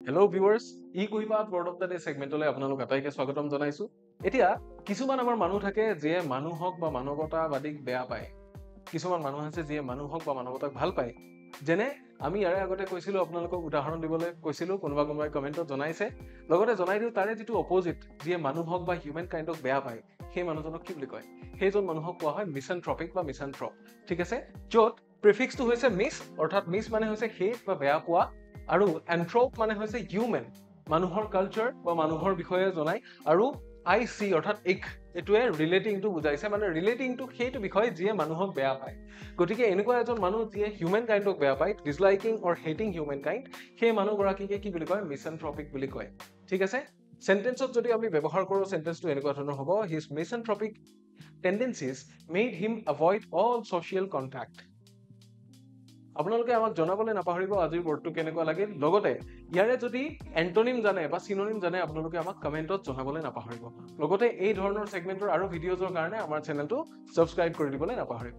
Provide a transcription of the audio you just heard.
Hello' viewers, ই কহিবা word of the day ছেগমেণ্টলৈ আপোনালোক আটাইকে স্বাগতম জনাইছোঁ। এতিয়া কিছুমান আমাৰ মানুহ থাকে যিয়ে মানুহক বা মানৱতাবাদীক বেয়া পায়। কিছুমান মানুহ আছে যিয়ে মানুহক বা মানৱতাক ভাল পায়। যেনে আমি ইয়াৰে আগতে কৈছিলোঁ, আপোনালোকক উদাহৰণ দিবলৈ কৈছিলোঁ, কোনোবাই কমেণ্টত জনাইছে। লগতে জনাই দিওঁ তাৰে যিটো অপজিট, যিয়ে মানুহক বা হিউমেন কাইণ্ডক বেয়া পায়, সেই মানুহজনক কি বুলি কয়? সেইজন মানুহক কোৱা হয় মিছানথ্ৰপিক বা মিছানথ্ৰপ। ঠিক আছে, য'ত প্ৰিফিক্সটো হৈছে মিছ, অৰ্থাৎ মিছ মানে হৈছে হেট বা বেয়া পোৱা, আৰু এন্থ্ৰপ মানে হৈছে হিউমেন, মানুহৰ কালচাৰ বা মানুহৰ বিষয়ে জনাই, আৰু আই চি অৰ্থাৎ ইক, এইটোৱে ৰিলেটিংটো বুজাইছে, মানে ৰিলেটিংটো সেইটো বিষয় যিয়ে মানুহক বেয়া পায়। গতিকে এনেকুৱা এজন মানুহ যিয়ে হিউমেন কাইণ্ডক বেয়া পায়, ডিছলাইকিং অৰ হেটিং হিউমেন কাইণ্ড, সেই মানুহগৰাকীকে কি বুলি কয়? মিছানথ্ৰপিক বুলি কয়। ঠিক আছে, চেণ্টেন্সত যদি আমি ব্যৱহাৰ কৰোঁ, চেণ্টেন্সটো এনেকুৱা ধৰণৰ হ'ব, his misanthropic tendencies made him avoid all social contact. আপোনালোকে আমাক জনাবলৈ নাপাহৰিব আজিৰ ৱৰ্ডটো কেনেকুৱা লাগিল। লগতে ইয়াৰে যদি এণ্টনিম জানে বা চিনোনিম জানে, আপোনালোকে আমাক কমেণ্টত জনাবলৈ নাপাহৰিব। লগতে এই ধৰণৰ ছেগমেণ্টৰ আৰু ভিডিঅ'জৰ কাৰণে আমাৰ চেনেলটো ছাবস্ক্ৰাইব কৰি দিবলৈ নাপাহৰিব।